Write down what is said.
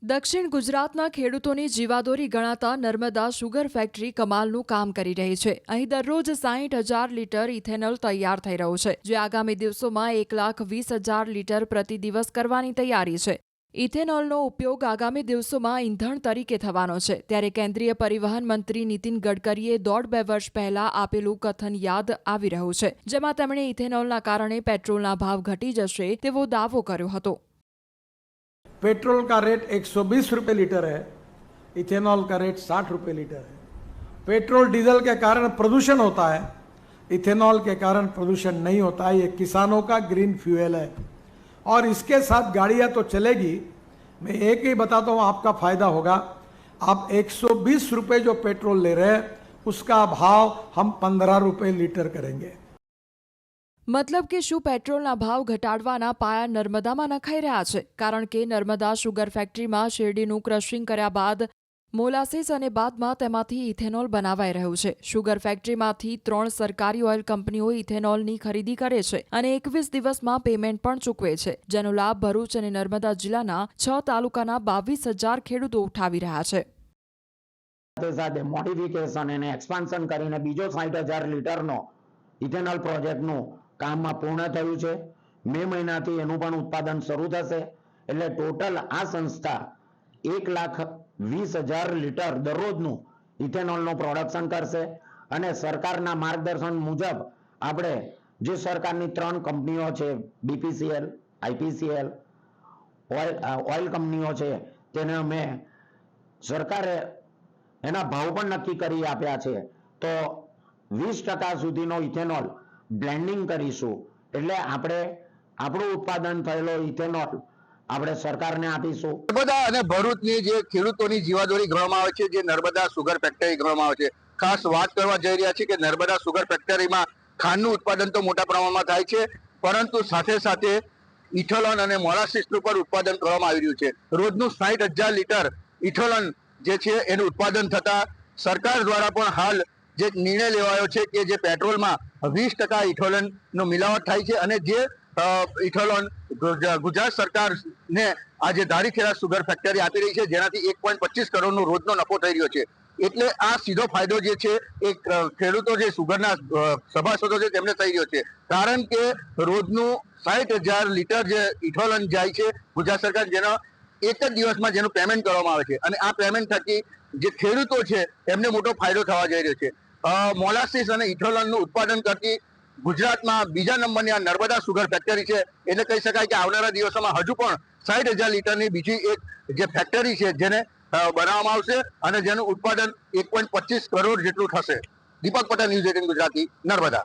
દક્ષિણ ગુજરાતના ખેડૂતોની જીવાદોરી ગણાતા નર્મદા શુગર ફેક્ટરી કમાલનું કામ કરી રહી છે। અહીં દરરોજ 60,000 લીટર ઇથેનોલ તૈયાર થઈ રહ્યું છે, જે આગામી દિવસોમાં 1,20,000 લીટર પ્રતિ દિવસ કરવાની તૈયારી છે। ઇથેનોલનો ઉપયોગ આગામી દિવસોમાં ઇંધણ તરીકે થવાનો છે, ત્યારે કેન્દ્રીય પરિવહન મંત્રી નીતિન ગડકરીએ 1.5-2 વર્ષ પહેલા આપેલું કથન યાદ આવી રહ્યું છે, જેમાં તેમણે ઇથેનોલના કારણે પેટ્રોલના ભાવ ઘટી જશે તેવો દાવો કર્યો હતો। पेट्रोल का रेट 120 रुपये लीटर है, इथेनॉल का रेट 60 रुपये लीटर है। पेट्रोल डीजल के कारण प्रदूषण होता है, इथेनॉल के कारण प्रदूषण नहीं होता है। ये किसानों का ग्रीन फ्यूल है और इसके साथ गाड़ियाँ तो चलेगी। मैं एक ही बताता हूँ, आपका फायदा होगा। आप 120 रुपये जो पेट्रोल ले रहे हैं उसका भाव हम 15 रुपये लीटर करेंगे। मतलब કે શું પેટ્રોલના ભાવ ઘટાડવાના પાયા નર્મદામાં નખાઈ રહ્યા છે? કારણ કે નર્મદા શુગર ફેક્ટરીમાં શેરડીનું ક્રશિંગ કર્યા બાદ મોલાસીસ અને બાદમાં તેમાંથી ઇથેનોલ બનાવાઈ રહ્યું છે। શુગર ફેક્ટરીમાંથી 3 સરકારી ઓઇલ કંપનીઓ ઇથેનોલની ખરીદી કરે છે અને 21 દિવસમાં પેમેન્ટ પણ ચૂકવે છે, જેનો લાભ ભરૂચ અને નર્મદા જિલ્લાના 6 તાલુકાના 22,000 ખેડૂતો ઉઠાવી રહ્યા છે। સાથે મોડિફિકેશન અને એક્સપાન્શન કરીને બીજો 60,000 લીટરનો ઇથેનોલ પ્રોજેક્ટનું કામમાં પૂર્ણ થયું છે। મે મહિનાથી એનું પણ ઉત્પાદન શરૂ થશે, એટલે ટોટલ આ સંસ્થા 1,20,000 લીટર દરરોજનું ઇથેનોલનું પ્રોડક્શન કરશે અને સરકારના માર્ગદર્શન મુજબ આપણે જે સરકારની 3 કંપનીઓ છે, BPCL, IPCL, ઓઇલ કંપનીઓ છે, તેને અમે સરકારે એના ભાવ પણ નક્કી કરી આપ્યા છે। તો 20% સુધીનો ઇથેનોલ બ્લેન્ડિંગ કરીશું, એટલે આપણે આપણું ઉત્પાદન થયેલો ઇથેનોલ આપણે સરકારને આપીશું। નર્મદા અને ભરૂચની જે ખેડૂતોની જીવાદોરી ગણવામાં આવે છે, જે નર્મદા સુગર ફેક્ટરી ગણવામાં આવે છે, ખાસ વાત કરવા જઈ રહ્યા છે કે નર્મદા સુગર ફેક્ટરીમાં ખાંડનું ઉત્પાદન તો મોટા પ્રમાણમાં થાય છે, પરંતુ સાથે સાથે ઇથોલોન અને મોલાસીસનું પણ ઉત્પાદન કરવામાં આવી રહ્યું છે। રોજનું 60,000 લીટર ઇથોલોન જે છે એનું ઉત્પાદન થતા સરકાર દ્વારા પણ હાલ જે નિર્ણય લેવાયો છે કે જે પેટ્રોલમાં 20% ઇથોલોનનો મિલાવટ થાય છે અને જે ઇથોલોન ગુજરાત સરકારને આજે ધારીખેડા સુગર ફેક્ટરી આપી રહી છે, જેનાથી 1.25 કરોડનો રોજનો નફો થઈ રહ્યો છે। એટલે આ સીધો ફાયદો જે છે એ ખેડૂતો જે સુગરના સભાસદો છે તેમને થઈ રહ્યો છે, કારણ કે રોજનું 60,000 લીટર જે ઇથોલોન જાય છે ગુજરાત સરકાર, જેનો એક જ દિવસમાં જેનું પેમેન્ટ કરવામાં આવે છે અને આ પેમેન્ટ થકી જે ખેડૂતો છે એમને મોટો ફાયદો થવા જઈ રહ્યો છે। મોલાસીસ અને ઇથોલોનનું ઉત્પાદન કરતી ગુજરાતમાં બીજા નંબરની આ નર્મદા સુગર ફેક્ટરી છે, એટલે કહી શકાય કે આવનારા દિવસોમાં હજુ પણ 60,000 લીટરની બીજી એક જે ફેક્ટરી છે જેને બનાવવામાં આવશે અને જેનું ઉત્પાદન 1.25 કરોડ જેટલું થશે। દીપક પટેલ, ન્યૂઝ 18 ગુજરાતી, નર્મદા।